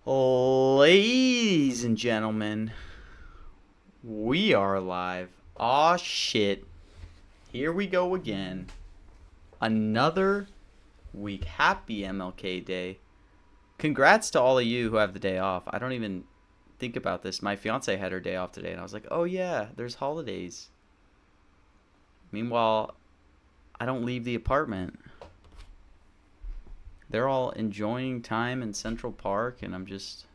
Ladies and gentlemen, we are live. Aw, shit. Here we go again. Another week. Happy MLK Day. Congrats to all of you who have the day off. I don't even think about this. My fiance had her day off today, and I was like, oh yeah, there's holidays. Meanwhile, I don't leave the apartment. They're all enjoying time in Central Park, and I'm just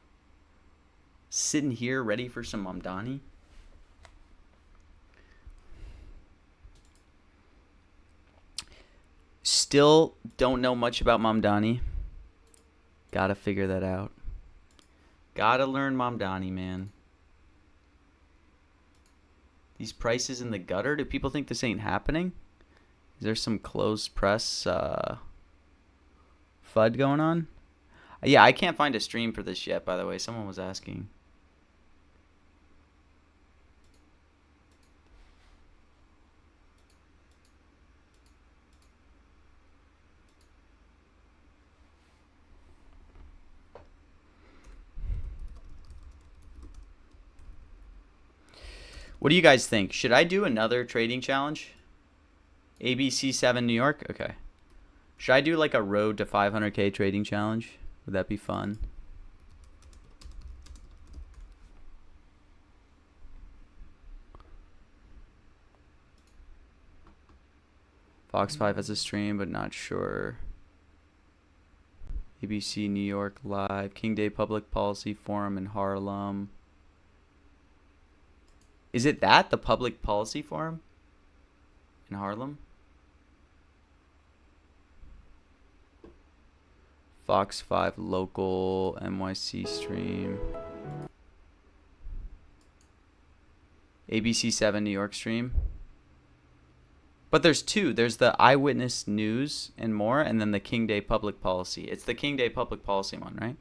sitting here ready for some Mamdani. Still don't know much about Mamdani. Gotta figure that out. Gotta learn Mamdani, man. These prices in the gutter, do people think this ain't happening? Is there some closed press FUD going on? Yeah, I can't find a stream for this yet, by the way. Someone was asking. What do you guys think? Should I do another trading challenge? ABC7 New York? Okay. Should I do like a road to 500k trading challenge? Would that be fun? Fox 5 has a stream, but not sure. ABC New York Live. King Day Public Policy Forum in Harlem. Is it that? The Public Policy Forum? In Harlem? Fox 5 local NYC stream. ABC7 New York stream. But there's two. There's the Eyewitness News and more, and then the King Day Public Policy. It's the King Day Public Policy one, right?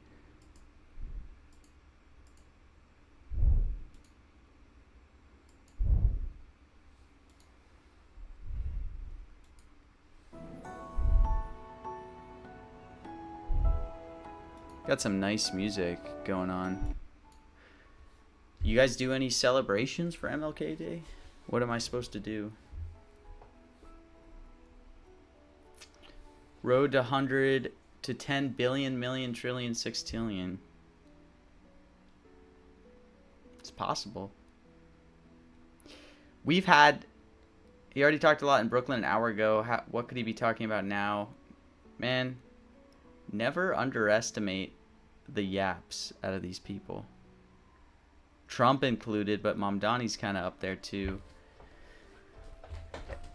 Got some nice music going on. You guys do any celebrations for MLK Day? What am I supposed to do? Road to 100 to 10 billion, million, trillion, sextillion. It's possible. We've had... He already talked a lot in Brooklyn an hour ago. What could he be talking about now? Man... Never underestimate the yaps out of these people. Trump included, but Mamdani's kind of up there too.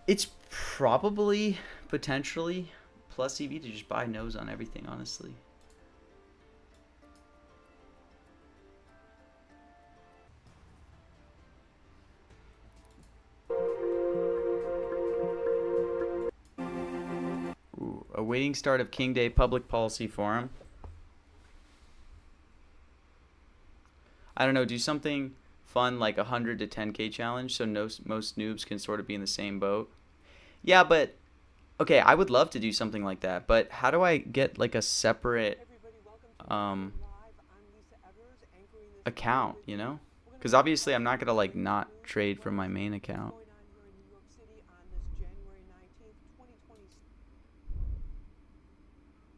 It's probably, potentially, plus EV to just buy nose on everything, honestly. Awaiting start of King Day Public Policy Forum. I don't know, do something fun like 100 to 10k challenge so most noobs can sort of be in the same boat. Yeah, but okay, I would love to do something like that, but how do I get like a separate account, you know? Because obviously I'm not gonna like not trade from my main account.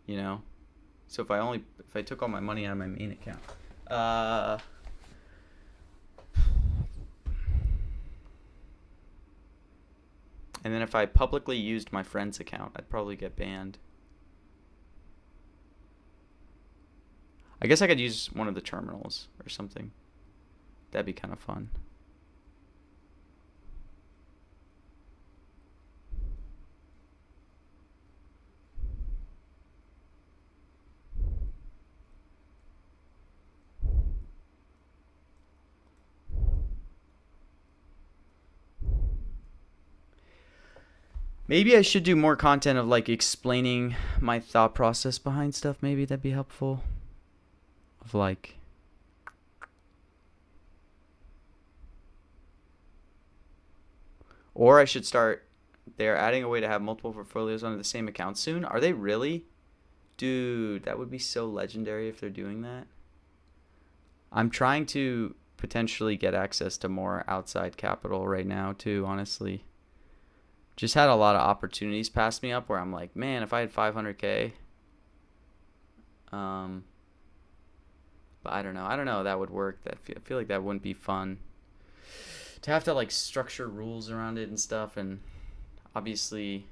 You know, so if I took all my money out of my main account, and then if I publicly used my friend's account, I'd probably get banned. I guess I could use one of the terminals or something. That'd be kind of fun. Maybe I should do more content of like explaining my thought process behind stuff. Maybe that'd be helpful. Of like... Or I should start... They're adding a way to have multiple portfolios under the same account soon. Are they really? Dude, that would be so legendary if they're doing that. I'm trying to potentially get access to more outside capital right now too, honestly. Just had a lot of opportunities pass me up where I'm like, man, if I had 500K, but I don't know. I don't know how that would work. I feel like that wouldn't be fun to have to like structure rules around it and stuff. And obviously,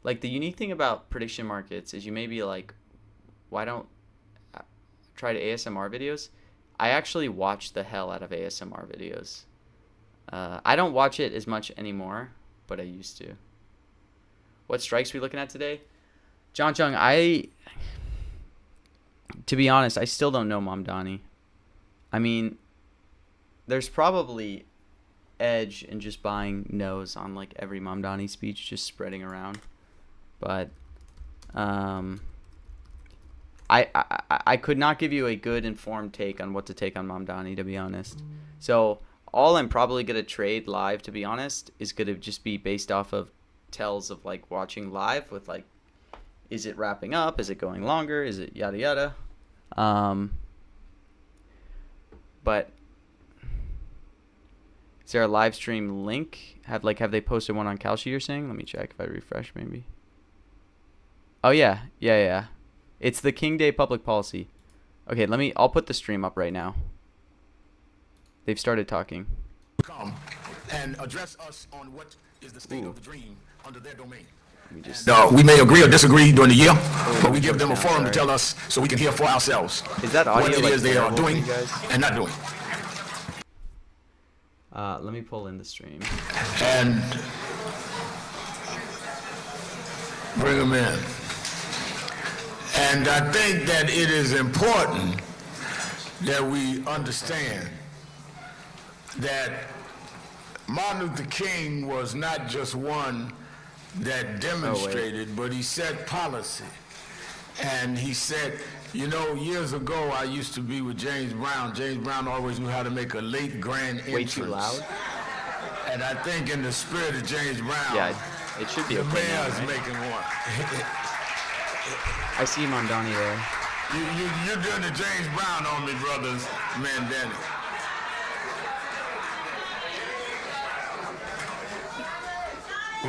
like the unique thing about prediction markets is you may be like, why don't I try to ASMR videos? I actually watch the hell out of ASMR videos. I don't watch it as much anymore, but I used to. What strikes we looking at today? John Chung, to be honest, I still don't know Mamdani. I mean, there's probably edge in just buying no's on like every Mamdani speech just spreading around. But I could not give you a good informed take on what to take on Mamdani, to be honest. So all I'm probably going to trade live, to be honest, is going to just be based off of tells of like watching live with like, is it wrapping up? Is it going longer? Is it yada yada? But is there a live stream link? Have they posted one on Kalshi, you're saying? Let me check if I refresh maybe. Oh yeah. It's the King Day public policy. Okay, I'll put the stream up right now. They've started talking. Come and address us on what is the state of the dream under their domain. We may agree or disagree during the year, but we give them a forum to tell us so we can hear for ourselves is that audio what it is they are doing and not doing. Let me pull in the stream. And bring them in. And I think that it is important that we understand that Martin Luther King was not just one that demonstrated, but he set policy. And he said, you know, years ago I used to be with James Brown. James Brown always knew how to make a late grand entrance. Way too loud? And I think in the spirit of James Brown, yeah, it should be the okay mayor's now, right? making one. I see Mandani there. You're doing the James Brown on me, brothers, Mandani.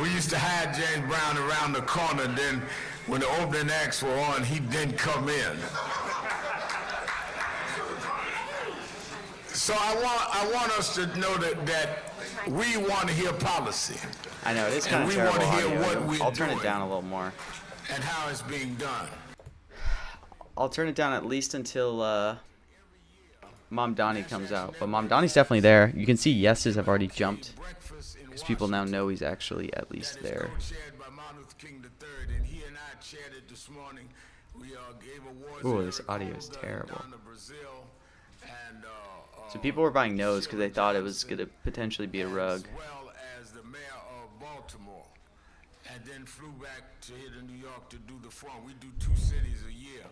We used to hide James Brown around the corner, then when the opening acts were on, he didn't come in. So I want us to know that we want to hear policy. I know, it is kind of terrible audio. I'll turn it down a little more. And how it's being done. I'll turn it down at least until Mamdani comes out. But Mamdani's definitely there. You can see yeses have already jumped, because people now know he's actually at least there. Ooh, this audio is terrible. So people were buying no's because they thought it was going to potentially be a rug. And then flew back to here to New York to do the forum. We do 2 cities a year.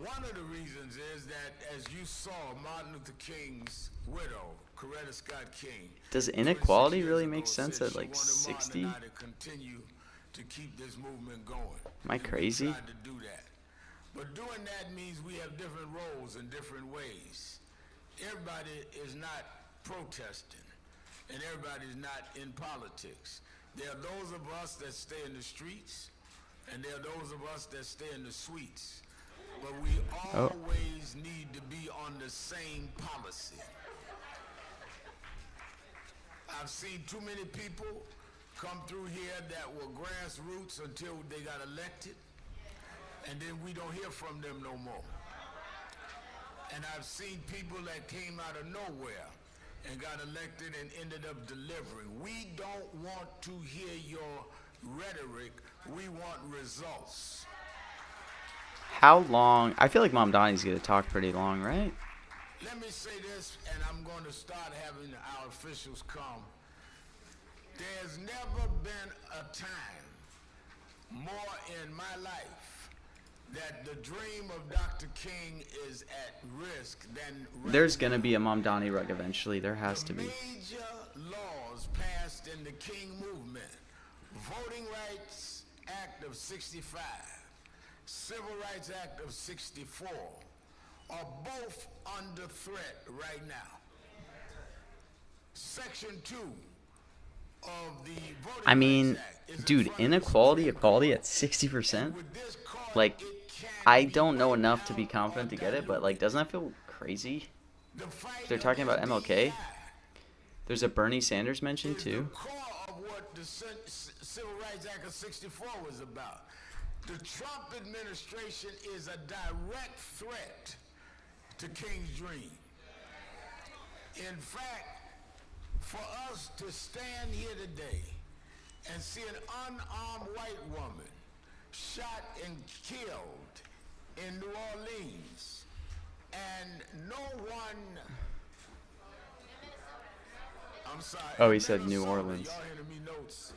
One of the reasons is that, as you saw, Martin Luther King's widow, Coretta Scott King. Does inequality really make sense at like 60? Am I crazy? But doing that means we have different roles in different ways. Everybody is not protesting, and everybody is not in politics. There are those of us that stay in the streets, and there are those of us that stay in the suites. But we always need to be on the same policy. I've seen too many people come through here that were grassroots until they got elected, and then we don't hear from them no more. And I've seen people that came out of nowhere and got elected and ended up delivering. We don't want to hear your rhetoric. We want results. How long? I feel like Mamdani's going to talk pretty long, right? Let me say this, and I'm going to start having our officials come. There's never been a time more in my life that the dream of Dr. King is at risk than... There's going to be a Mamdani rug eventually. There has to be. Major laws passed in the King movement. Voting Rights Act of 65. Civil Rights Act of 64. are both under threat right now. Section 2 of the Voting I mean, Rights Act is in dude, front of inequality, the Supreme equality Court. at 60%. With this court, Like, it can I be don't know wiped enough to be out confident or to get it, but, like, diluted. doesn't that feel crazy? The fight They're talking about against MLK. DEI There's a Bernie Sanders mention, is too. the core of what the Civil Rights Act of 64 was about. The Trump administration is a direct threat to King's dream. In fact, for us to stand here today and see an unarmed white woman shot and killed in New Orleans, and no one... I'm sorry. Oh, he said New Minnesota. Orleans. Y'all handing me notes.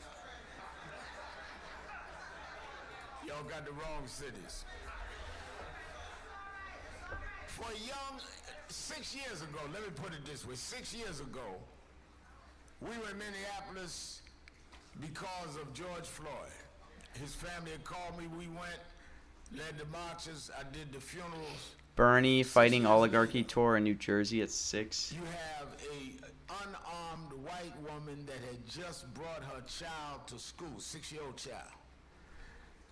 Y'all got the wrong cities. For a young, 6 years ago, let me put it this way, 6 years ago, we were in Minneapolis because of George Floyd. His family had called me, we went, led the marches, I did the funerals. Bernie fighting oligarchy tour in New Jersey at 6. You have a unarmed white woman that had just brought her child to school, 6-year-old child.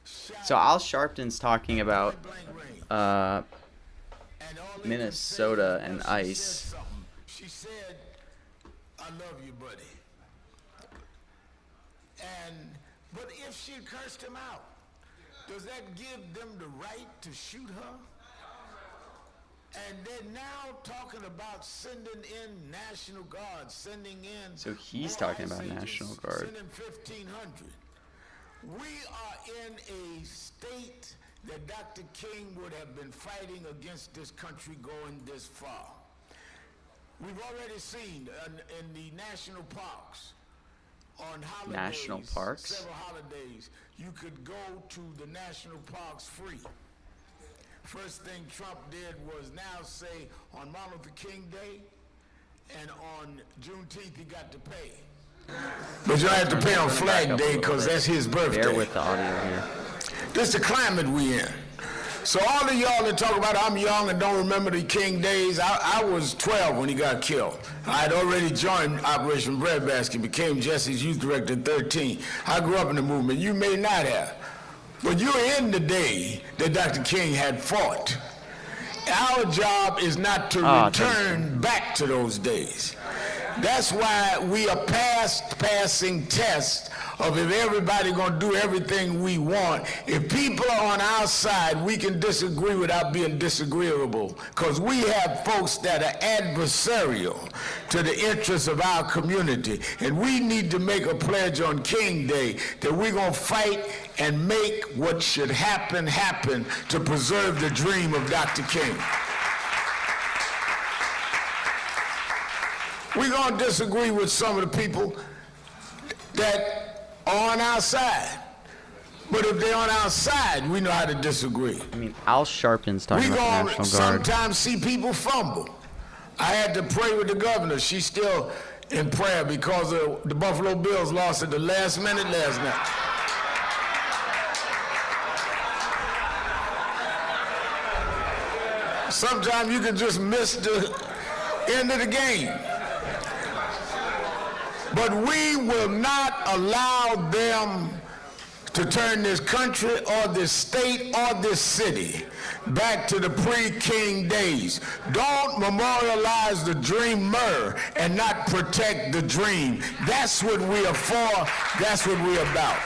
Shot So Al Sharpton's talking about point blank range. And all they could Minnesota say and was ICE. She said something. She said, I love you, buddy. But if she cursed him out, does that give them the right to shoot her? And they're now talking about sending in National Guard, sending in... So he's more talking ICE about agents, National Guard. Sending 1,500. We are in a state that Dr. King would have been fighting against this country going this far. We've already seen in the national parks, on holidays, National parks? several holidays, you could go to the national parks free. First thing Trump did was now say on Martin Luther King Day and on Juneteenth he got to pay. But you don't have to pay on Flag Day because that's his birthday. Bear with the audio here. This is the climate we in. So all of y'all that talk about I'm young and don't remember the King days, I was 12 when he got killed. I had already joined Operation Breadbasket, became Jesse's youth director at 13. I grew up in the movement. You may not have. But you were in the day that Dr. King had fought. Our job is not to return back to those days. That's why we are passing tests of if everybody gonna do everything we want. If people are on our side, we can disagree without being disagreeable, because we have folks that are adversarial to the interests of our community. And we need to make a pledge on King Day that we're gonna fight and make what should happen to preserve the dream of Dr. King. We're going to disagree with some of the people that are on our side. But if they're on our side, we know how to disagree. I mean, Al Sharpton's talking We're about going the to National Guard. sometimes see people fumble. I had to pray with the governor. She's still in prayer because the Buffalo Bills lost at the last minute last night. Sometimes you can just miss the end of the game. But we will not allow them to turn this country or this state or this city back to the pre-King days. Don't memorialize the dreamer and not protect the dream. That's what we are for. That's what we're about.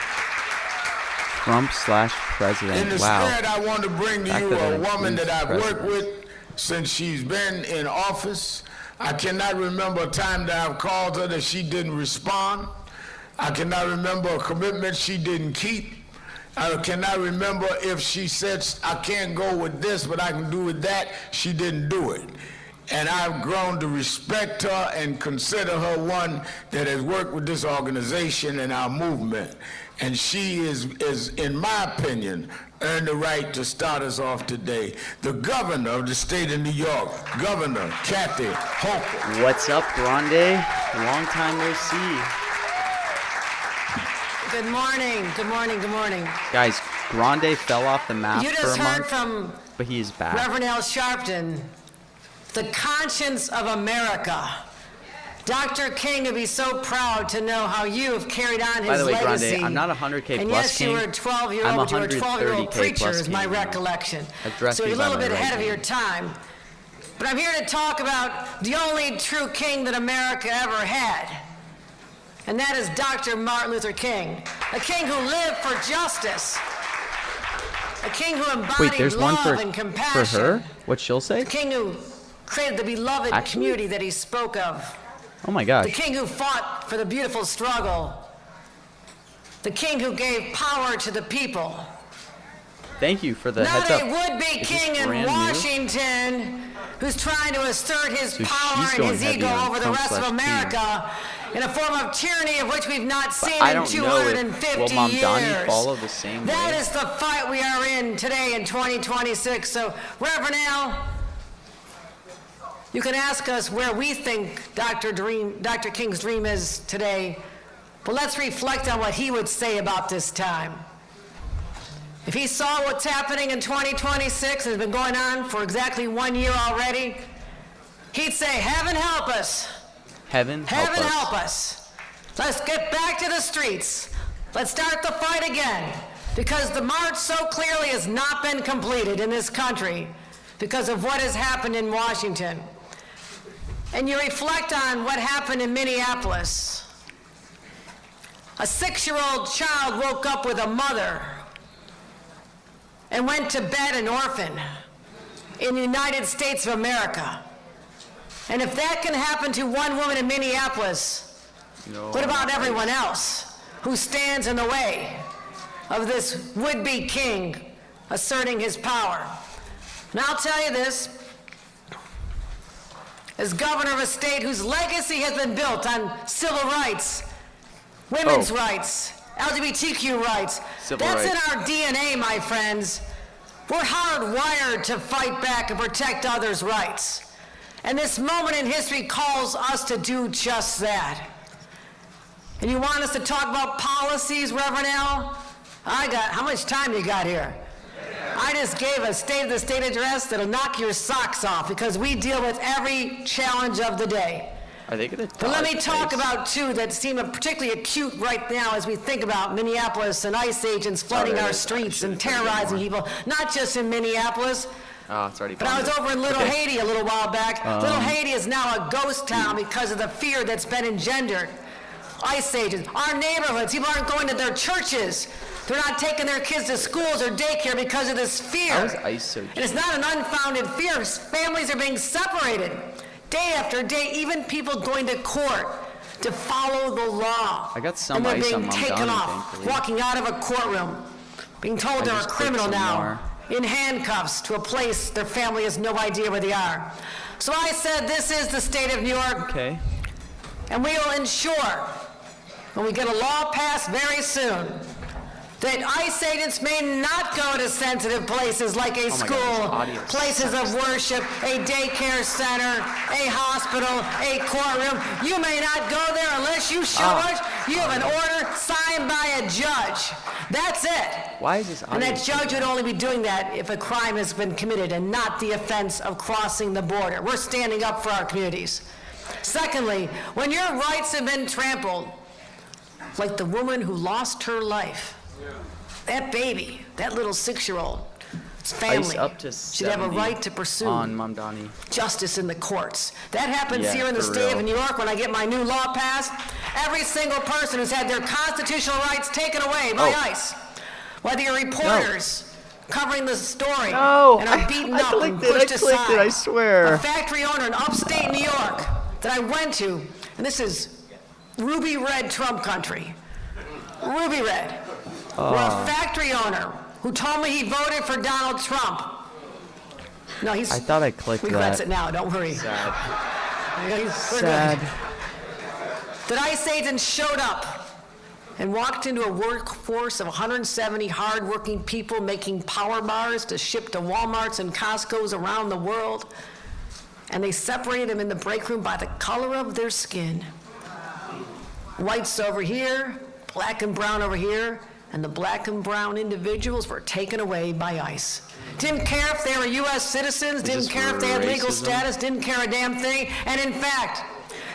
Trump/president. In the Wow. spirit, I want to bring to Back you to a the woman that I've president. worked with since she's been in office. I cannot remember a time that I've called her that she didn't respond. I cannot remember a commitment she didn't keep. I cannot remember if she said, I can't go with this, but I can do with that. She didn't do it. And I've grown to respect her and consider her one that has worked with this organization and our movement. And she is in my opinion, earned the right to start us off today. The governor of the state of New York, Governor Kathy Hochul. What's up, Grande? Long time no see. Good morning, good morning, good morning. Guys, Grande fell off the map You for just a heard month. from but he is back. Reverend Al Sharpton, the conscience of America. Dr. King would be so proud to know how you have carried on his By the way, legacy. Grande, I'm not a 100K and plus yes, king. you were a 12-year-old, I'm but you were a 12-year-old 130K preacher, plus is my king. recollection. Address So me you're a by little my bit ahead right of name. your time. But I'm here to talk about the only true king that America ever had. And that is Dr. Martin Luther King, a king who lived for justice, a king who embodied Wait, there's one love and compassion, for her? What she'll say? a king who created the beloved Actually? community that he spoke of, Oh my the gosh. king who fought for the beautiful struggle, the king who gave power to the people. Thank you for the Not heads a up. would-be Is this king in brand new? Washington who's trying to assert his So power she's and going his heavy ego on over the Trump rest of slash King. America in a form of tyranny of which we've not seen I in don't know if 250 will Mamdani years. follow the same That way. is the fight we are in today in 2026. So, Reverend Al, you can ask us where we think Dr. King's dream is today, but let's reflect on what he would say about this time. If he saw what's happening in 2026 and has been going on for exactly 1 year already, he'd say, heaven help us. Heaven Heaven help us. help us. Let's get back to the streets. Let's start the fight again, because the march so clearly has not been completed in this country because of what has happened in Washington. And you reflect on what happened in Minneapolis. A 6-year-old child woke up with a mother and went to bed an orphan in the United States of America. And if that can happen to one woman in Minneapolis, what about everyone else who stands in the way of this would-be king asserting his power? And I'll tell you this, as governor of a state whose legacy has been built on civil rights, women's rights, LGBTQ rights, Civil that's rights. in our DNA, my friends. We're hardwired to fight back and protect others' rights. And this moment in history calls us to do just that. And you want us to talk about policies, Reverend Al? How much time you got here? I just gave a State of the State address that'll knock your socks off because we deal with every challenge of the day. Are they going to But let me talk about two that seem particularly acute right now as we think about Minneapolis and ICE agents flooding our streets and terrorizing people, not just in Minneapolis. Oh, it's already But I was over in Little Haiti a little while back. Little Haiti is now a ghost town because of the fear that's been engendered. ICE agents, our neighborhoods, people aren't going to their churches. They're not taking their kids to schools or daycare because of this fear. How is ICE so And it's not an unfounded fear. Families are being separated day after day, even people going to court to follow the law. I got some and they're ice being on taken Mamdani, off, thankfully. walking out of a courtroom, being told I they're a just clicked criminal some now, more. in handcuffs to a place their family has no idea where they are. So I said, this is the state of New York, Okay. and we will ensure, when we get a law passed very soon, that ICE agents may not go to sensitive places like a Oh my God, this school, audio places of worship, a daycare center, a hospital, a courtroom. You may not go there unless you show us you have an order signed by a judge. That's it. Why is this audio? And that judge would only be doing that if a crime has been committed and not the offense of crossing the border. We're standing up for our communities. Secondly, when your rights have been trampled, like the woman who lost her life, that baby, that little 6-year-old, his family ICE up to should have a 70 right to pursue on Mamdani. justice in the courts. That happens Yeah, here in the for state real. of New York when I get my new law passed. Every single person who's had their constitutional rights taken away by ICE, whether you're reporters covering the story No, and are beaten I up and clicked it, pushed I clicked aside. it, I swear. A factory owner in upstate New York that I went to, and this is ruby red Trump country. Ruby red. Where a factory owner who told me he voted for Donald Trump. No, he's I thought I clicked regrets that. it now, don't worry. Sad. We're good. Sad. That ICE agents showed up and walked into a workforce of 170 hardworking people making power bars to ship to Walmarts and Costco's around the world, and they separated them in the break room by the color of their skin. Whites over here, black and brown over here, and the black and brown individuals were taken away by ICE. Didn't care if they were U.S. citizens, didn't care if they had legal status, didn't care a damn thing. And in fact,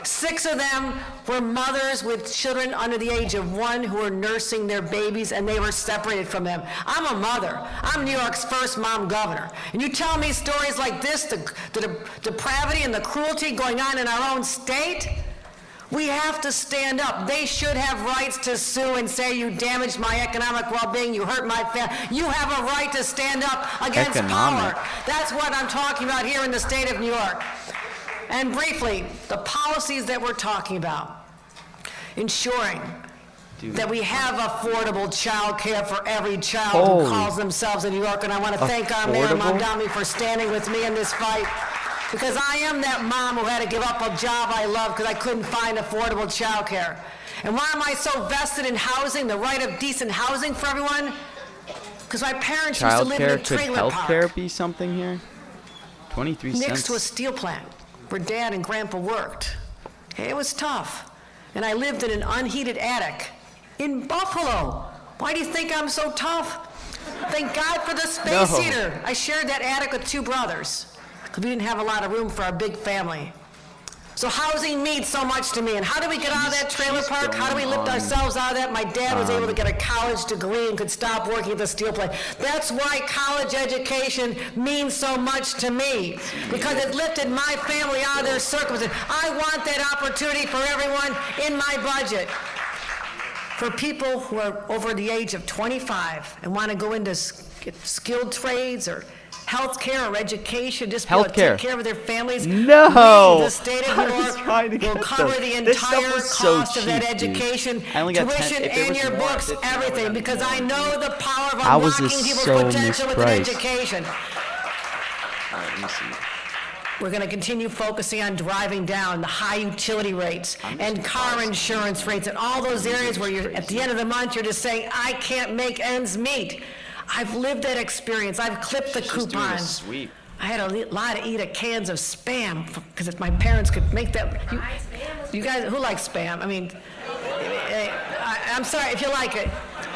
6 of them were mothers with children under the age of 1 who were nursing their babies, and they were separated from them. I'm a mother. I'm New York's first mom governor. And you tell me stories like this, the depravity and the cruelty going on in our own state? We have to stand up. They should have rights to sue and say, you damaged my economic well-being, you hurt my family. You have a right to stand up against power. That's what I'm talking about here in the state of New York. And briefly, the policies that we're talking about, ensuring that we have affordable child care for every child who calls themselves a New Yorker. And I want to thank our Mayor Mamdani for standing with me in this fight, because I am that mom who had to give up a job I love because I couldn't find affordable child care. And why am I so vested in housing, the right of decent housing for everyone? Because my parents used to live in a trailer park. Could healthcare be something here? 23 cents. Next to a steel plant where Dad and Grandpa worked. It was tough. And I lived in an unheated attic in Buffalo. Why do you think I'm so tough? Thank God for the space heater. I shared that attic with 2 brothers because we didn't have a lot of room for our big family. So housing means so much to me. And how do we get out of that trailer park? How do we lift ourselves out of that? My dad was able to get a college degree and could stop working at the steel plant. That's why college education means so much to me, because it lifted my family out of their circumstances. I want that opportunity for everyone in my budget. For people who are over the age of 25 and want to go into skilled trades or healthcare or education, just be able to take care of their families. No! The state of New York will cover the entire cost of that education, tuition, and your books, everything, because I know the power of unlocking people's potential with an education. All right, let me see. We're going to continue focusing on driving down the high utility rates and car insurance rates and all those areas where you're, at the end of the month, you're just saying, I can't make ends meet. I've lived that experience. I've clipped the coupons. I had a lot of eat of cans of Spam because if my parents could make that. You guys, who likes Spam? I mean, I'm sorry if you like it.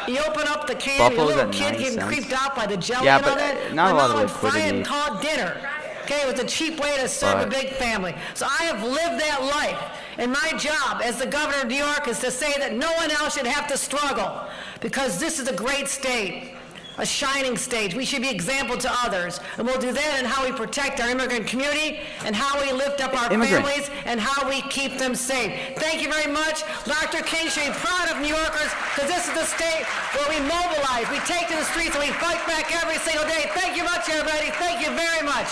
You open up the can, your little kid getting creeped out by the jelly and all that. Not a lot of liquidity. My mom would fry and call dinner. Okay, it was a cheap way to serve a big family. So I have lived that life. And my job as the governor of New York is to say that no one else should have to struggle, because this is a great state. A shining stage. We should be example to others. And we'll do that in how we protect our immigrant community and how we lift up our families and how we keep them safe. Thank you very much. Dr. King should be proud of New Yorkers, because this is the state where we mobilize, we take to the streets, and we fight back every single day. Thank you much, everybody. Thank you very much.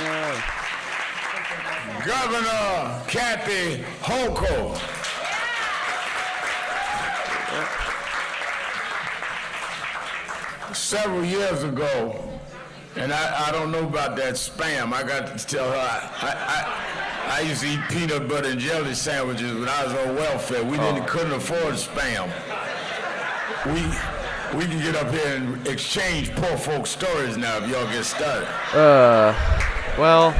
No. Governor Kathy Hochul. Several years ago, and I don't know about that Spam. I got to tell her, I used to eat peanut butter and jelly sandwiches when I was on welfare. We couldn't afford Spam. We can get up here and exchange poor folks' stories now if y'all get started. Well,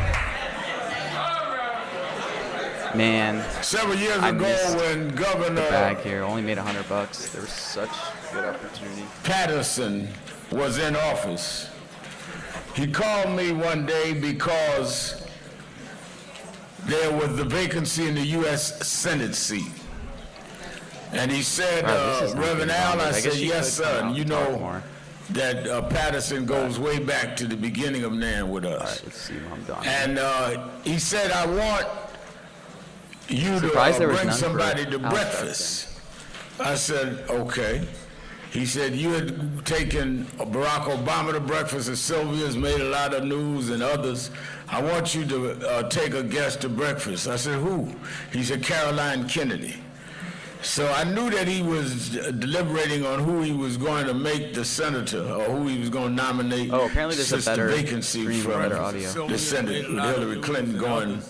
man. Several years ago, when Governor bag here only made $100, there was such good opportunity. Patterson was in office, he called me one day because there was the vacancy in the U.S. Senate seat. And he said, Reverend Al, I said, yes, sir. And you know that Patterson goes way back to the beginning of NAN with us. All right, let's see, Mamdani. And he said, I want you to bring somebody to breakfast. I said, okay. He said, you had taken Barack Obama to breakfast, and Sylvia's made a lot of news, and others. I want you to take a guest to breakfast. I said, who? He said, Caroline Kennedy. So I knew that he was deliberating on who he was going to make the senator, or who he was going to nominate. Oh, apparently there's a better vacancy from the Senate with Hillary Clinton going,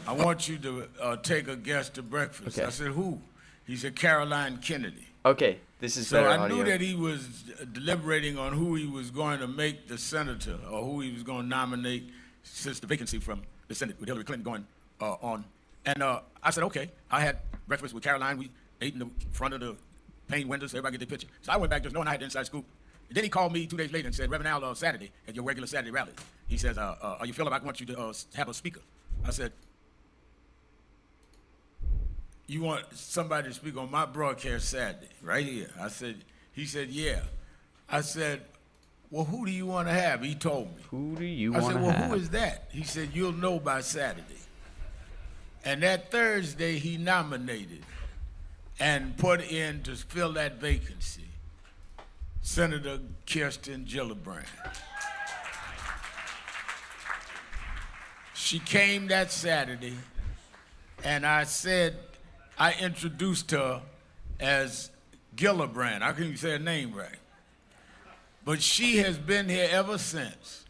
I want you to take a guest to breakfast. Okay. I said, who? He said, Caroline Kennedy. Okay, this is better audio. So I knew that he was deliberating on who he was going to make the senator, or who he was going to nominate since the vacancy from the Senate with Hillary Clinton going on. And I said, okay. I had breakfast with Caroline. We ate in the front of the pane windows, so everybody get their picture. So I went back just knowing I had the inside scoop. Then he called me 2 days later and said, Reverend Al, Saturday, at your regular Saturday rally, he says, are you feeling like I want you to have a speaker? I said, you want somebody to speak on my broadcast Saturday, right here? He said, yeah. I said, well, who do you want to have? He told me. Who do you I want said, to well, have? who is that? He said, you'll know by Saturday. And that Thursday, he nominated and put in to fill that vacancy Senator Kirsten Gillibrand. She came that Saturday, and I introduced her as Gillibrand. I couldn't even say her name right. But she has been here ever since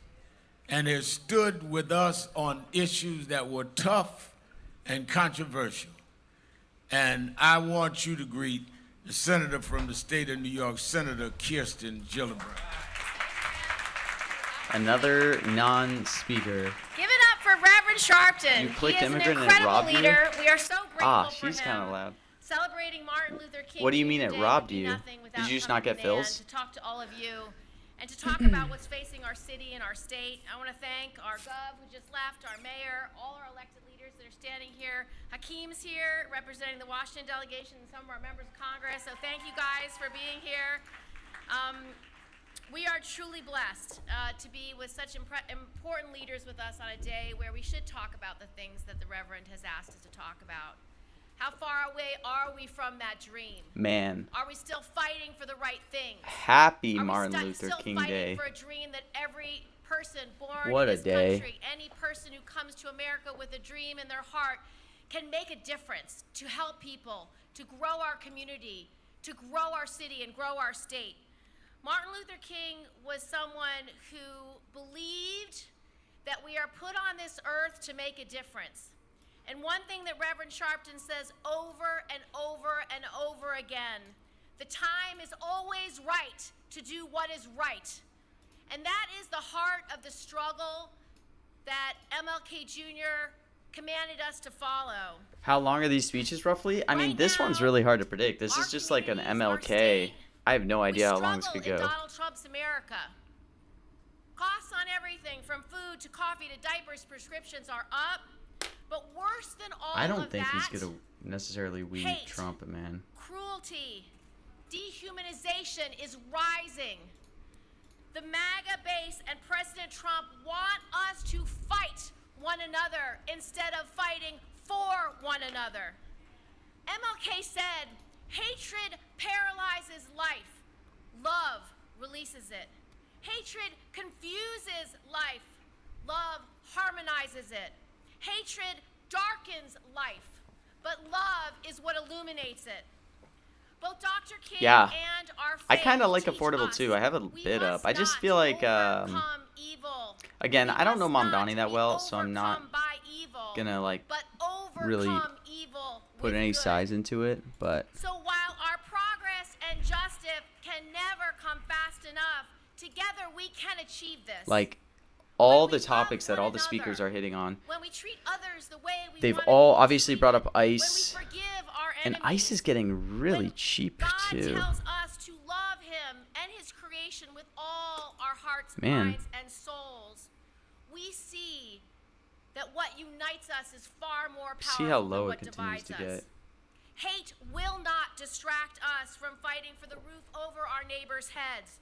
and has stood with us on issues that were tough and controversial. And I want you to greet the senator from the state of New York, Senator Kirsten Gillibrand. Another non-speaker. Give it up for Reverend Sharpton. You clicked he is immigrant an and it incredible robbed you? leader. We are so grateful Ah, for she's him. kind of loud. Celebrating Martin Luther King. What do you mean Jr. it Day robbed would be you? nothing without Did you just coming not get to Nan fills? To talk to all of you and to talk about what's facing our city and our state. I want to thank our gov who just left, our mayor, all our elected leaders that are standing here. Hakeem's here representing the Washington delegation and some of our members of Congress. So thank you guys for being here. We are truly blessed to be with such important leaders with us on a day where we should talk about the things that the Reverend has asked us to talk about. How far away are we from that dream? Man. Are we still fighting for the right things? Happy Are Martin we Luther still King fighting Day. for a dream that every person born What a in this day. country, any person who comes to America with a dream in their heart, can make a difference to help people, to grow our community, to grow our city and grow our state. Martin Luther King was someone who believed that we are put on this earth to make a difference. And one thing that Reverend Sharpton says over and over and over again, the time is always right to do what is right. And that is the heart of the struggle that MLK Jr. commanded us to follow. How long are these speeches roughly? I mean, Right this one's now, really hard to predict. This our is just like an communities, our MLK. state, I have no idea we how long this could struggle go. in Donald Trump's America. Costs on everything from food to coffee to diapers, prescriptions are up. But worse than all I don't of think that, he's gonna necessarily weed hate, Trump, man. cruelty, dehumanization is rising. The MAGA base and President Trump want us to fight one another instead of fighting for one another. MLK said, hatred paralyzes life. Love releases it. Hatred confuses life. Love harmonizes it. Hatred darkens life, but love is what illuminates it. Both Dr. King Yeah. and our faith I kind of like teach Affordable us too. I have a we bit up. must I just not feel like, overcome evil. again, We I don't know must Mamdani that be well, so I'm not overcome by evil, gonna like but really overcome evil put with any good. size into it. But So while our progress and justice can never come fast enough, together we can achieve this. like all When we the topics love that one all the speakers another, are hitting on, when we treat others the way we they've want all to be obviously brought up treated, ICE, when we forgive our and enemies, ICE is getting really when cheap God too. tells us to love Him and His creation with all our hearts, Man. minds, and souls, we see that what unites us is far more powerful See how than low it what continues divides to us. get. Hate will not distract us from fighting for the roof over our neighbors' heads.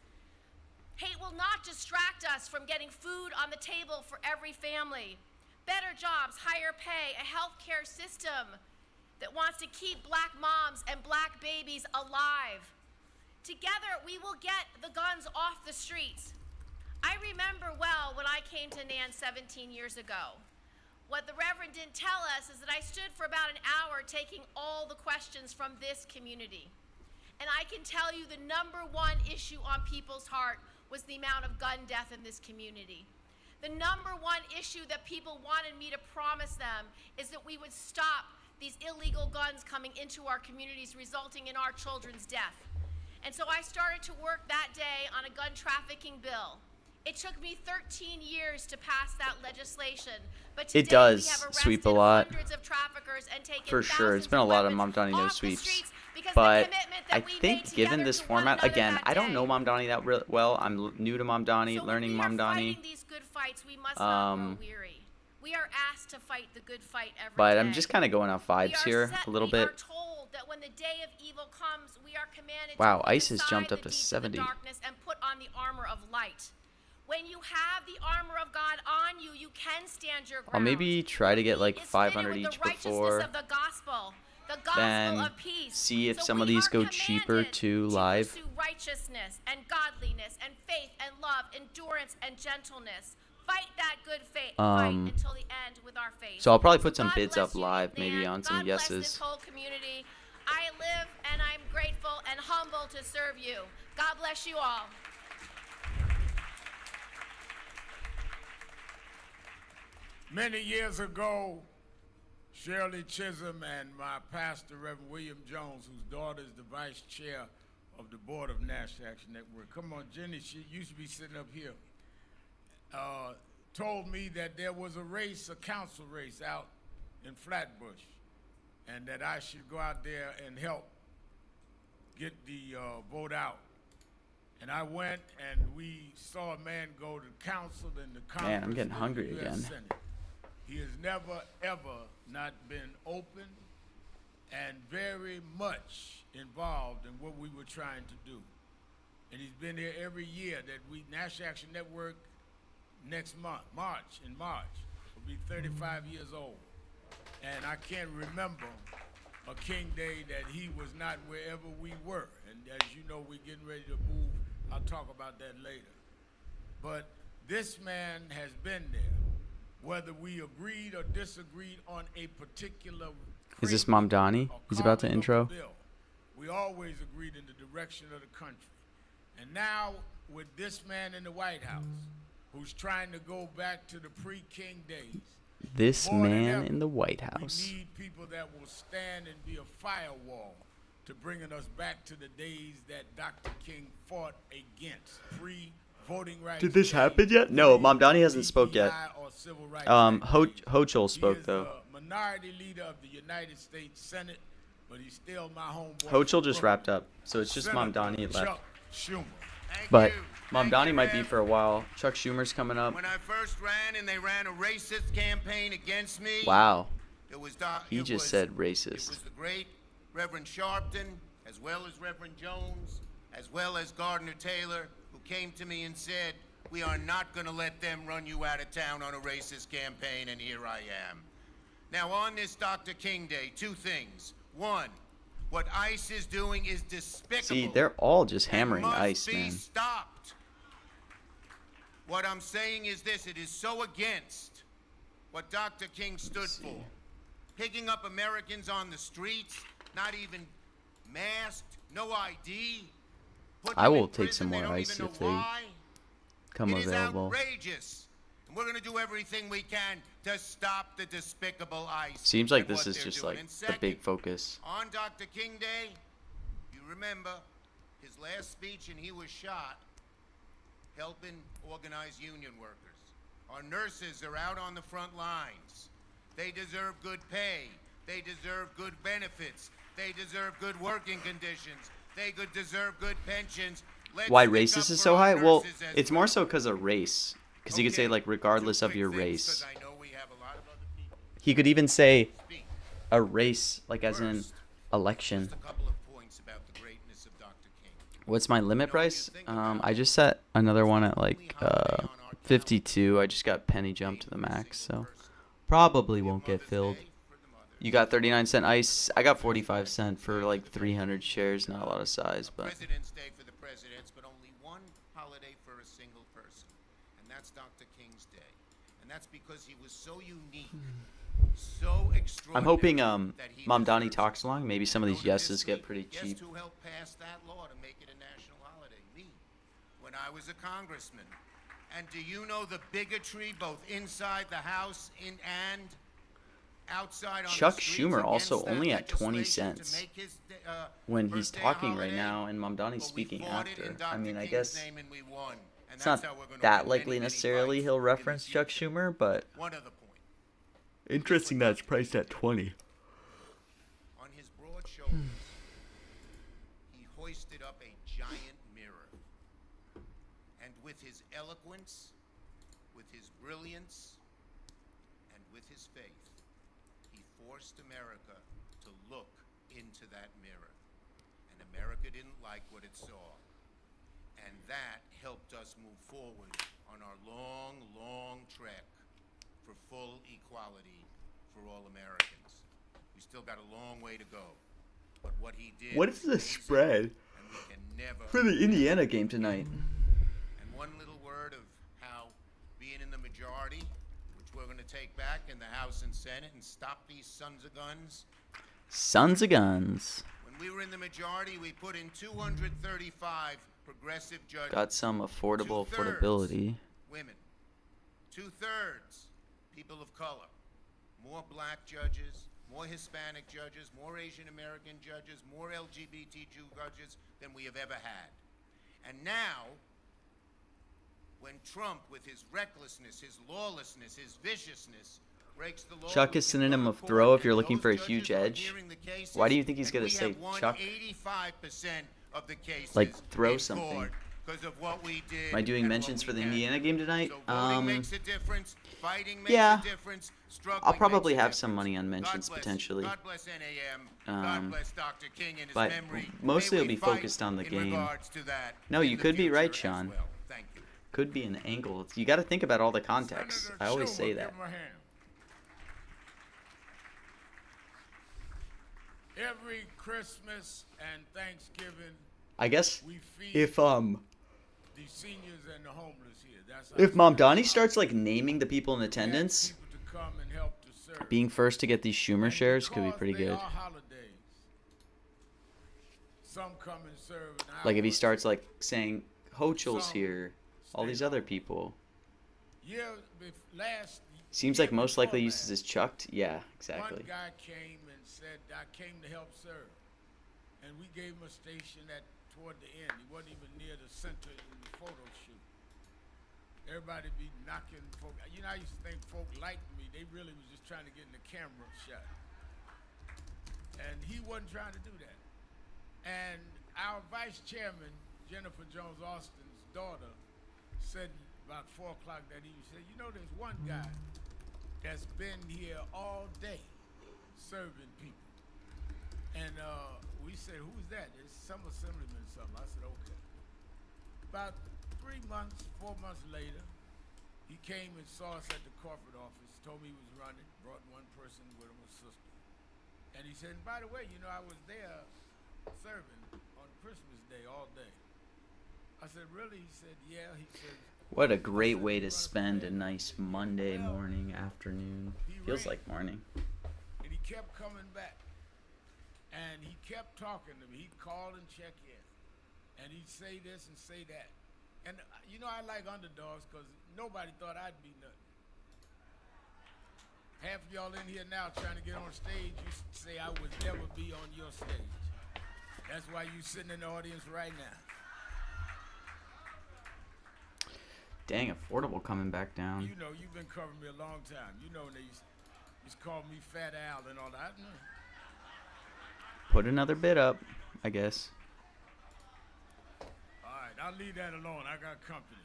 Hate will not distract us from getting food on the table for every family. Better jobs, higher pay, a healthcare system that wants to keep black moms and black babies alive. Together, we will get the guns off the streets. I remember well when I came to Nan 17 years ago. What the Reverend didn't tell us is that I stood for about an hour taking all the questions from this community. And I can tell you the number one issue on people's heart was the amount of gun death in this community. The number one issue that people wanted me to promise them is that we would stop these illegal guns coming into our communities, resulting in our children's death. And so I started to work that day on a gun trafficking bill. It took me 13 years to pass that legislation, but today It does we have sweep a arrested lot. hundreds of traffickers and taken For sure. It's thousands been a lot of weapons Mamdani no off the sweeps. streets Because But the commitment that I we made think given together this to one format, another again, that I don't day. know Mamdani that well. I'm new to Mamdani, So when learning we are Mamdani. fighting these good fights, we must not grow weary. We are asked to fight the good fight every day. But I'm just kind of going off We vibes are here set- a little we bit. are told that when the day of evil comes, we are commanded Wow, to put ICE has aside jumped the up to deeds of 70. the darkness and put on the armor of light. When you have the armor of God on you, you can stand your ground. I'll maybe try to get like It's 500 fitted with each the righteousness before. of the gospel Then of peace. see if So some of we these are go cheaper commanded to live. pursue righteousness and godliness and faith and love, endurance and gentleness. Fight that good fight until the end with our faith. So I'll probably put some God bids bless up you, live, man. maybe on some God bless this yeses. whole community. I live and I'm grateful and humble to serve you. God bless you all. Many years ago, Shirley Chisholm and my pastor, Reverend William Jones, whose daughter is the vice chair of the board of National Action Network. Come on, Jenny, she used to be sitting up here. Told me that there was a race, a council race out in Flatbush, and that I should go out there and help get the vote out. And I went, and we saw a man go to council and the Congress. Man, I'm getting and hungry the US again. Senate. He has never, ever not been open and very much involved in what we were trying to do. And he's been here every year that National Action Network next month, in March, will be 35 years old. And I can't remember a King Day that he was not wherever we were. And as you know, we're getting ready to move. I'll talk about that later. But this man has been there, whether we agreed or disagreed on a particular. Is this Mamdani? He's about to intro. Bill. We always agreed in the direction of the country. And now with this man in the White House, who's trying to go back to the pre-King days. This More than man ever, in the White House. We need people that will stand and be a firewall to bringing us back to the days that Dr. King fought against pre-voting rights. Did this happen yet? No, Mamdani hasn't spoke yet. Hochul spoke though. He is the minority leader of the United States Senate, but he's still my homeboy. Hochul just wrapped up, so it's just Senator Mamdani left. Chuck Schumer. But Mamdani might be for a while. Chuck Schumer's coming up. When I first ran and they ran a racist campaign against me. Wow. It was He just said It racist. was the great Reverend Sharpton, as well as Reverend Jones, as well as Gardner Taylor, who came to me and said, we are not going to let them run you out of town on a racist campaign, and here I am. Now, on this Dr. King Day, two things. One, what ICE is doing is despicable. See, they're all just hammering and must ICE, be man. stopped. What I'm saying is this, it is so against what Dr. King stood for. Picking up Americans on the streets, not even masked, no ID. putting I them in will take prison, some they more don't ICE even know if they why. come It is available. outrageous. And we're going to do everything we can to stop the despicable ICE. Seems like and this what is they're just doing. like And the big second, focus. on Dr. King Day, you remember his last speech, and he was shot helping organize union workers. Our nurses are out on the front lines. They deserve good pay. They deserve good benefits. They deserve good working conditions. They deserve good pensions. Let's Why stick racist up is for so our high? Well, nurses as it's well. more so because of race. Because you could say Okay, like regardless two of quick your things, race. 'cause I know we have a lot of other people He could even say speak. a race, like as in First, election. Just a couple of points about the greatness of Dr. King. What's my limit You price? think about I just set another one at only like holiday on our 52. I just got penny jumped to the every max, single so person. probably We have won't get Mother's filled. Day for the mothers. You got 39-cent ice. I got 45-cent for like 300 shares. Not a lot of size, but President's Day for the presidents, but only one holiday for a single person, and that's Dr. King's Day. And that's because he was so unique, so extraordinary. I'm hoping that he Mamdani deserves talks it. along. Maybe some of You these know, yeses history, get pretty cheap. Guess who helped pass that law to make it a national holiday? Me, when I was a congressman. And do you know the bigotry both inside the House and outside on Chuck the streets Schumer also against that only at 20 legislation to cents make his, when he's first day a talking right holiday? now and Mamdani's But we speaking fought it after. in I Dr. mean, I King's guess name and we won. And it's that's not how we're gonna that win likely many, many necessarily fights he'll in the reference Chuck future. Schumer, but One other point. interesting that it's priced at 20. On his broad shoulders, with his eloquence, with his brilliance, and with his faith, he forced America to look into that mirror. And America didn't like what it saw. And that helped us move forward on our long, long trek for full equality for all Americans. We still got a long way to go. But what he did. What is the was amazing, spread and we can never for the Indiana game tonight? And one little word of how being in the majority, which we're going to take back in the House and Senate and stop these sons of guns. Sons of guns. When we were in the majority, we put in 235 progressive judges. Got some affordable 2/3 affordability. women. 2/3 people of color. More black judges, more Hispanic judges, more Asian American judges, more LGBT Jew judges than we have ever had. And now, when Trump, with his recklessness, his lawlessness, his viciousness, breaks the law. Chuck is synonym of throw if you're looking for a huge edge. Why do you think he's going to say Chuck? 85% of the cases Like, throw in something. court 'cause of what we did. Am I doing and mentions what for the we had. Indiana game tonight? So voting makes a difference. Fighting makes yeah. a difference. Struggling I'll probably makes a have some difference. money on mentions God bless, potentially. God bless NAM. God bless Dr. King and his but memory. mostly May it'll we be fight focused on the in game. regards to that No, in you the could be right, future as Sean. well. Thank you. Could be an angle. You got to think about all the context. Senator I always Schumer, say give that. him a hand. Every Christmas and Thanksgiving, I guess we feed if the seniors and the homeless here. That's if our Mamdani starts like naming the people in We ask attendance, people to come and help to serve. being first to get these Schumer And shares could be because pretty they good. are holidays, some come and serve an Like if he hour. starts like saying Hochul's here, all these other people. Last Seems year like most before likely last, uses is chucked. Yeah, exactly. One guy came and said, I came to help serve. And we gave him a station toward the end. He wasn't even near the center in the photo shoot. Everybody be knocking folk. You know, I used to think folk liked me. They really was just trying to get in the camera shot. And he wasn't trying to do that. And our vice chairman, Jennifer Jones Austin's daughter, said about 4 o'clock that evening, said, you know, there's one guy that's been here all day serving people. And we said, who's that? It's some assemblyman or something. I said, okay. About 3 months, 4 months later, he came and saw us at the corporate office, told me he was running, brought one person with him, a sister. And he said, and by the way, you know, I was there serving on Christmas Day all day. I said, really? He said, yeah. He said, What a great way to spend a nice Monday morning, afternoon. Feels like morning. and he kept coming back. And he kept talking to me. He'd call and check in. And he'd say this and say that. And, you know, I like underdogs because nobody thought I'd be nothing. Half of y'all in here now trying to get on stage, you say I would never be on your stage. That's why you sitting in the audience right now. Dang, affordable coming back down. You know, you've been covering me a long time. You know, they used to call me Fat Al and all that. I know. Put another bid up, I guess. All right, I'll leave that alone. I got company.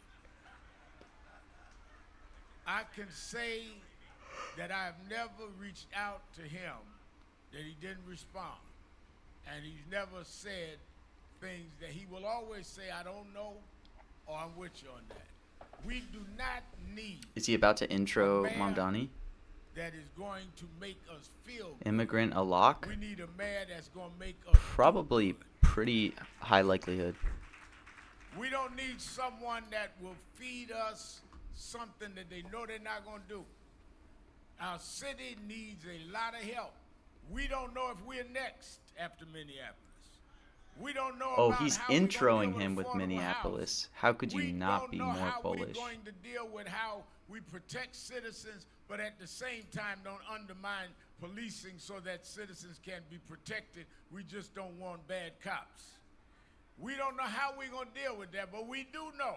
I can say that I've never reached out to him that he didn't respond. And he's never said things that he will always say, I don't know, or I'm with you on that. We do not need Is he about to intro Man. Mamdani? that is going to make us feel good. Immigrant a lock? We need a man that's going to make us Probably pretty high likelihood. We don't need someone that will feed us something that they know they're not going to do. Our city needs a lot of help. We don't know if we're next after Minneapolis. We don't know Oh, about he's how we're gonna introing deal with him with affordable Minneapolis. housing. How could you We not don't be know more how bullish? we're going to deal with how we protect citizens, but at the same time don't undermine policing so that citizens can be protected. We just don't want bad cops. We don't know how we're going to deal with that, but we do know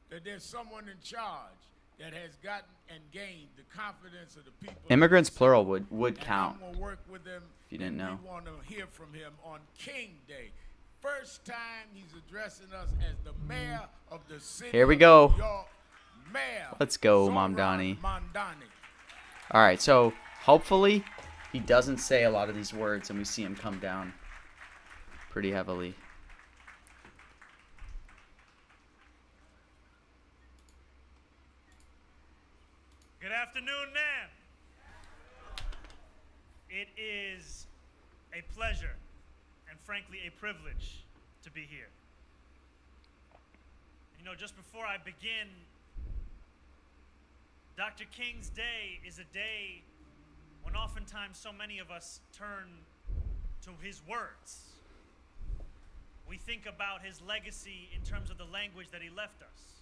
that there's someone in charge that has gotten and gained the confidence of the people. Immigrants plural would And count. I'm going to work with him. If you didn't know. We want to hear from him on King Day. First time he's addressing us as the mayor of the city. Here we of go. New York. Mayor. Let's go, Zohran Mamdani. Mandani. All right, so hopefully he doesn't say a lot of these words and we see him come down pretty heavily. Good afternoon, Nam. It is a pleasure and frankly a privilege to be here. You know, just before I begin, Dr. King's Day is a day when oftentimes so many of us turn to his words. We think about his legacy in terms of the language that he left us.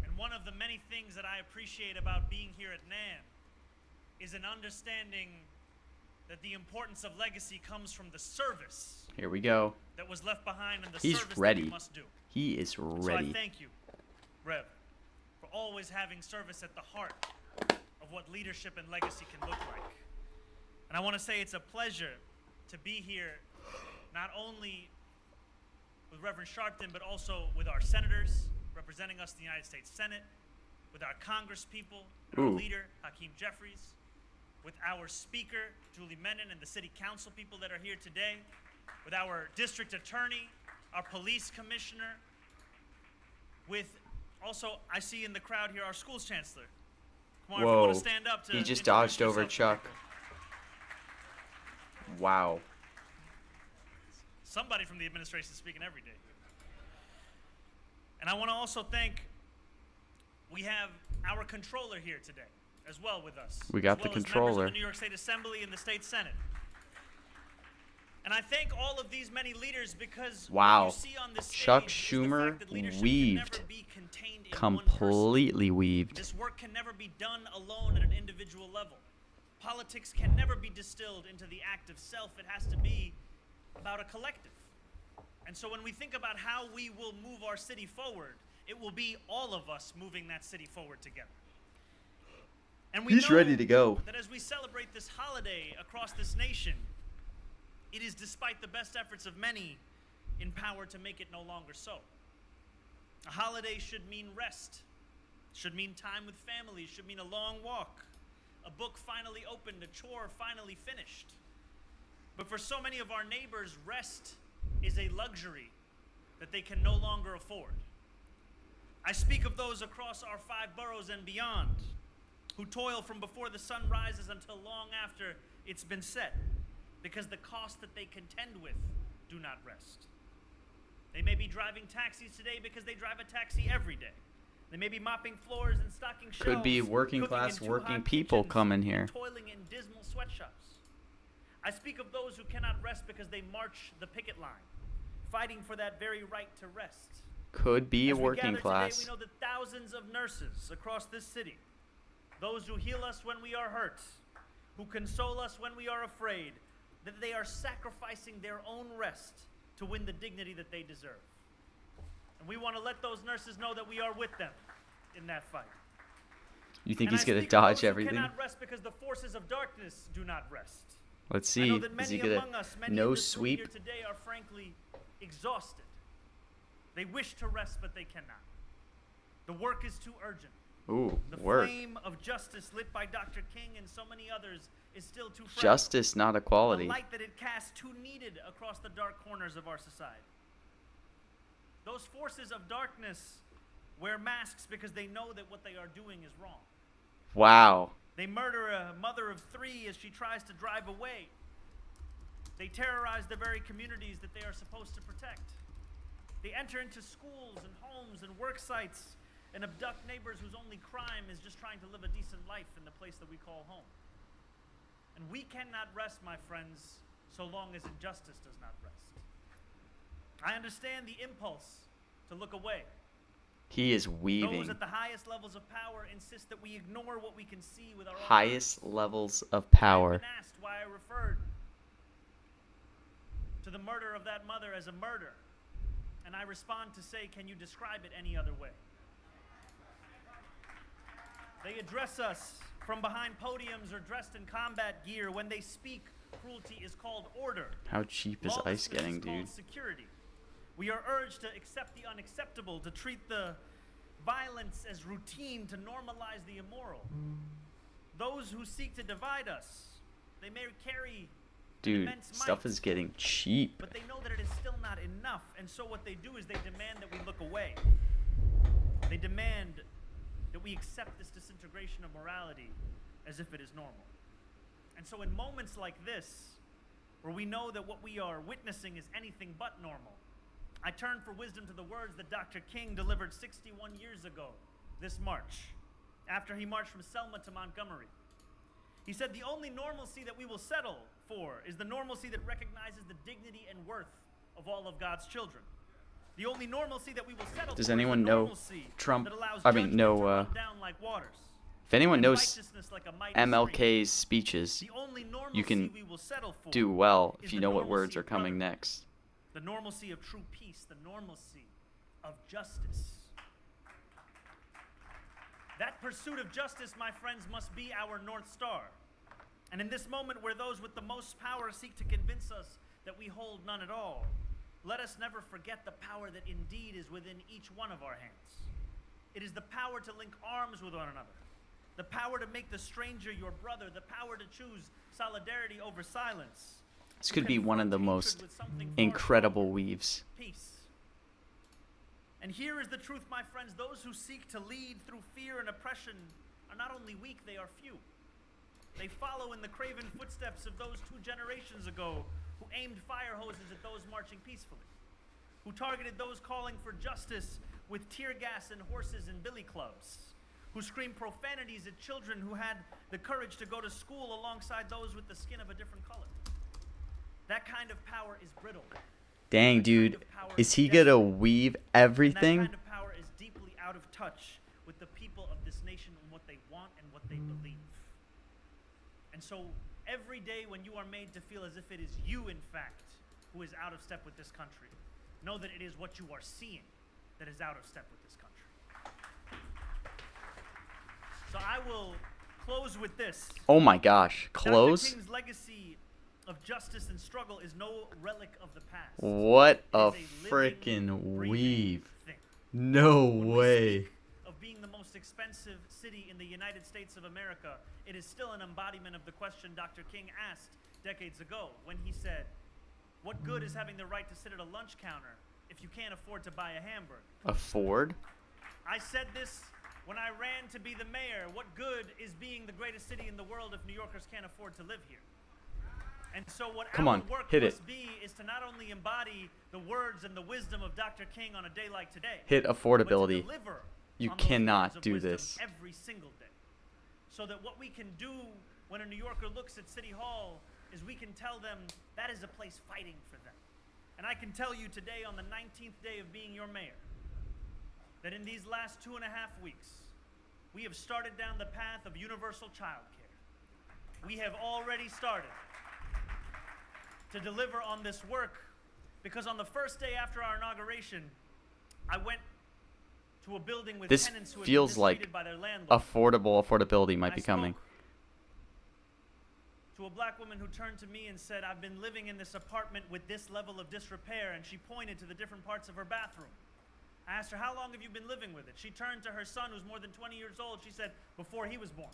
And one of the many things that I appreciate about being here at NAM is an understanding that the importance of legacy comes from the service Here we go. that was left behind and the He's service ready. that we must do. He is So ready. I thank you, Rev, for always having service at the heart of what leadership and legacy can look like. And I want to say it's a pleasure to be here, not only with Reverend Sharpton, but also with our senators representing us in the United States Senate, with our Congress people, and our Ooh. leader, Hakeem Jeffries, with our speaker, Julie Menon, and the city council people that are here today, with our district attorney, our police commissioner, with also, I see in the crowd here, our schools chancellor. Come on, if you Whoa. want to stand up to He just introduce dodged over yourself. Chuck. Wow. Somebody from the administration is speaking every day. And I want to also thank, we have our controller here today as well with us. We got as the well as members controller. of the New York State Assembly and the State Senate. And I thank all of these many leaders because Wow. what you see on this Chuck stage is the Schumer fact that leadership weaved. can never be contained in one person. Completely weaved. This work can never be done alone at an individual level. Politics can never be distilled into the act of self. It has to be about a collective. And so when we think about how we will move our city forward, it will be all of us moving that city forward together. And we He's know ready to go. that as we celebrate this holiday across this nation, it is despite the best efforts of many in power to make it no longer so. A holiday should mean rest, should mean time with family, should mean a long walk, a book finally opened, a chore finally finished. But for so many of our neighbors, rest is a luxury that they can no longer afford. I speak of those across our 5 boroughs and beyond who toil from before the sun rises until long after it's been set because the costs that they contend with do not rest. They may be driving taxis today because they drive a taxi every day. They may be mopping floors and stocking shelves. Could be working cooking class in working too-hot people kitchens, coming here. toiling in dismal sweatshops. I speak of those who cannot rest because they march the picket line, fighting for that very right to rest. Could be a As we working gather class. Today, we know that thousands of nurses across this city, those who heal us when we are hurt, who console us when we are afraid, that they are sacrificing their own rest to win the dignity that they deserve. And we want to let those nurses know that we are with them in that fight. You think And he's I gonna speak of those dodge who everything? cannot rest because the forces of darkness do not rest. Let's I see. know that Is many he gonna among us, many no in this room here sweep? today are frankly exhausted. They wish to rest, but they cannot. The work is too urgent. Ooh, The work. flame of justice lit by Dr. King and so many others is still too fragile. Justice, not The equality. light that it casts too needed across the dark corners of our society. Those forces of darkness wear masks because they know that what they are doing is wrong. Wow. They murder a mother of 3 as she tries to drive away. They terrorize the very communities that they are supposed to protect. They enter into schools and homes and work sites and abduct neighbors whose only crime is just trying to live a decent life in the place that we call home. And we cannot rest, my friends, so long as injustice does not rest. I understand the impulse to look away. He is Those weaving. at the highest levels of power insist that we ignore what we can see with our own eyes. Highest levels of I've power. been asked why I referred to the murder of that mother as a murder. And I respond to say, can you describe it any other way? They address us from behind podiums or dressed in combat gear. When they speak, cruelty is called order. How cheap is ice Lawlessness getting, is called dude? security. We are urged to accept the unacceptable, to treat the violence as routine, to normalize the immoral. Those who seek to divide us, they may carry Dude, immense stuff might, is getting cheap. but they know that it is still not enough, and so what they do is they demand that we look away. They demand that we accept this disintegration of morality as if it is normal. And so in moments like this, where we know that what we are witnessing is anything but normal, I turn for wisdom to the words that Dr. King delivered 61 years ago this March, after he marched from Selma to Montgomery. He said, the only normalcy that we will settle for is the normalcy that recognizes the dignity and worth of all of God's children. The only normalcy that we will settle Does for anyone is the know normalcy Trump? that allows I mean, judgment know, to run down like waters, If anyone and knows righteousness like a mighty stream. MLK's speeches, The only normalcy you can we will settle for do well is if you the know what words normalcy are of coming brotherhood, next. the normalcy of true peace, the normalcy of justice. That pursuit of justice, my friends, must be our North Star. And in this moment where those with the most power seek to convince us that we hold none at all, let us never forget the power that indeed is within each one of our hands. It is the power to link arms with one another, the power to make the stranger your brother, the power to choose solidarity over silence. This to could be one of confront the hatred most with something far incredible stronger, weaves. peace. And here is the truth, my friends. Those who seek to lead through fear and oppression are not only weak, they are few. They follow in the craven footsteps of those 2 generations ago who aimed fire hoses at those marching peacefully, who targeted those calling for justice with tear gas and horses and billy clubs, who screamed profanities at children who had the courage to go to school alongside those with the skin of a different color. That kind of power is brittle. Dang, dude, is he gonna weave everything? And that kind of power is deeply out of touch with the people of this nation and what they want and what they believe. And so every day when you are made to feel as if it is you, in fact, who is out of step with this country, know that it is what you are seeing that is out of step with this country. So I will close with this. Oh my gosh, close? Dr. King's legacy of justice and struggle is no relic of the past. What a It is a living, freaking breathing weave. thing. No When we way. speak of being the most expensive city in the United States of America, it is still an embodiment of the question Dr. King asked decades ago when he said, what good is having the right to sit at a lunch counter if you can't afford to buy a hamburger? Afford? I said this when I ran to be the mayor. What good is being the greatest city in the world if New Yorkers can't afford to live here? And so what Come our on, work hit must it. be is to not only embody the words and the wisdom of Dr. King on a day like today, Hit but to affordability. deliver You on those cannot words of do wisdom this. every single day. So that what we can do when a New Yorker looks at City Hall is we can tell them that is a place fighting for them. And I can tell you today on the 19th day of being your mayor that in these last 2.5 weeks, we have started down the path of universal child care. We have already started to deliver on this work because on the first day after our inauguration, I went to a building with This tenants who had feels been like mistreated by their landlord. affordability might I be coming. spoke to a black woman who turned to me and said, I've been living in this apartment with this level of disrepair, and she pointed to the different parts of her bathroom. I asked her, how long have you been living with it? She turned to her son, who's more than 20 years old. She said, before he was born.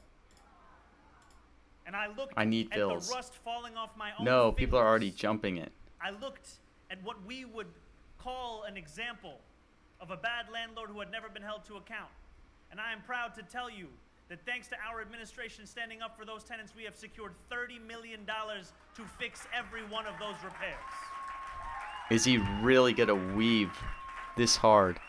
And I looked I need at bills. the rust falling off my own No, people are already fingers. jumping it. I looked at what we would call an example of a bad landlord who had never been held to account. And I am proud to tell you that thanks to our administration standing up for those tenants, we have secured $30 million to fix every one of those repairs. Is he really gonna weave this hard?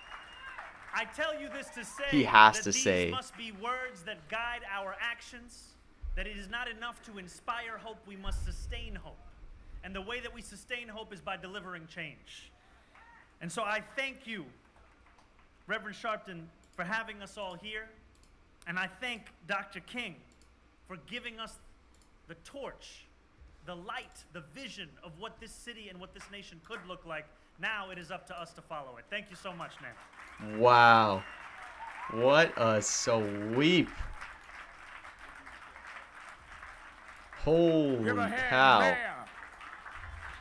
I tell you this to say He has that to these say. must be words that guide our actions, that it is not enough to inspire hope, we must sustain hope. And the way that we sustain hope is by delivering change. And so I thank you, Reverend Sharpton, for having us all here. And I thank Dr. King for giving us the torch, the light, the vision of what this city and what this nation could look like. Now it is up to us to follow it. Thank you so much, man. Wow. What a sweep. Holy Give a hand, cow. Mayor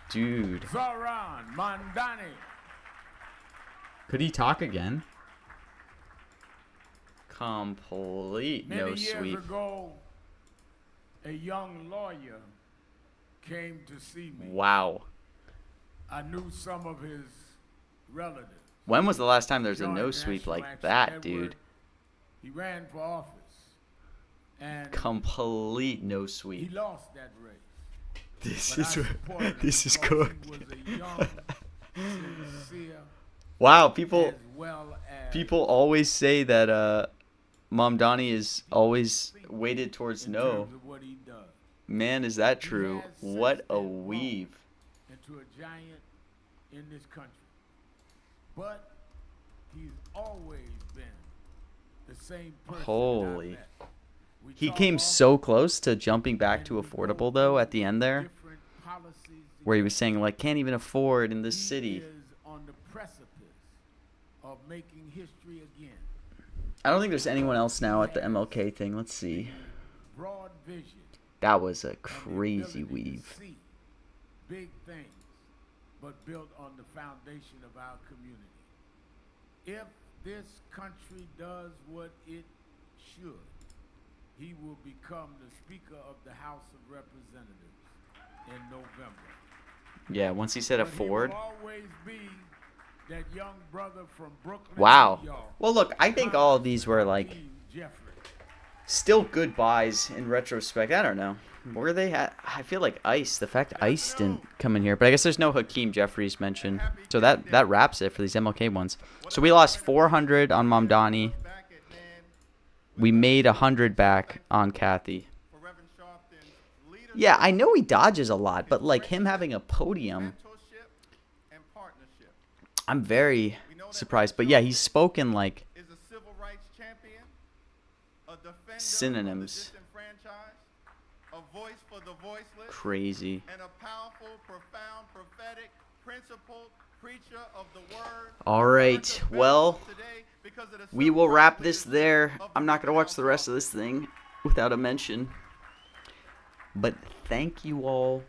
Dude. Zoran Mandani Could he talk again? Complete Many no years sweep. ago, a young lawyer came to see me. Wow. I knew some of his relatives. When was the last time there's a Joined no sweep National like Action that, Network. dude? He ran for office. And Complete no he sweep. lost that race. This But I is supported him this is because good. He was a young, sincere, Wow, people as well as people always say that Mamdani is always weighted towards in no. terms of what he does. Man, is that He true? has What since a then grown weave. into a giant in this country. But he's always been the same person. Holy. that I met. We He talk came often, so close to jumping back and to we go affordable though at the end there, different policies where he was together. saying like can't even afford in this He city. is on the precipice of making history again. I don't think there's anyone else now at the MLK thing. Let's see. Broad vision. That was a and the crazy ability to weave. see big things, but built on the foundation of our community. If this country does what it should, he will become the Speaker of the House of Representatives in November. Yeah, once he said But he afford. will always be that young brother from Brooklyn, Wow. New York. Well, look, I think all of these were like Hakeem Jeffrey. still good buys in retrospect. I don't know. Were they? I feel like Ice. The fact Ice didn't come in here, but I guess there's no Hakeem Jeffries mentioned. So that wraps it for these MLK ones. So we lost 400 on Mamdani. We made 100 back on Kathy. Yeah, I know he dodges a lot, but like him having a podium, I'm very surprised. But yeah, he's spoken like Is a civil rights champion, a defender Synonyms. of the disenfranchised, a voice for the voiceless, crazy. and a powerful, profound, prophetic, principled preacher of the word. All right, well, Today, because of the we civil will rights wrap this legislation there. of I'm the not going to watch South. the rest of this thing without a mention. But thank you all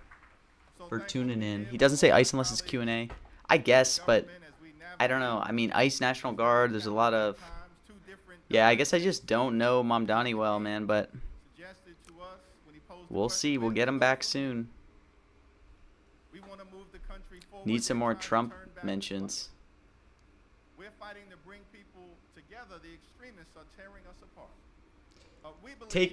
So for thank tuning you in. again He doesn't say for Ice unless it's Q&A. I guess, but government as we I don't know. I mean, Ice National Guard, there's a lot of... times, two different Yeah, I guess I just don't know Mamdani well, man, but suggested to us when he posed the we'll question, see. We'll "Man, get him we back just- soon. we wanna move the country forward, Need some we're more trying to Trump turn back the mentions. buck. We're fighting to bring people together. The extremists are tearing us apart. We believe Take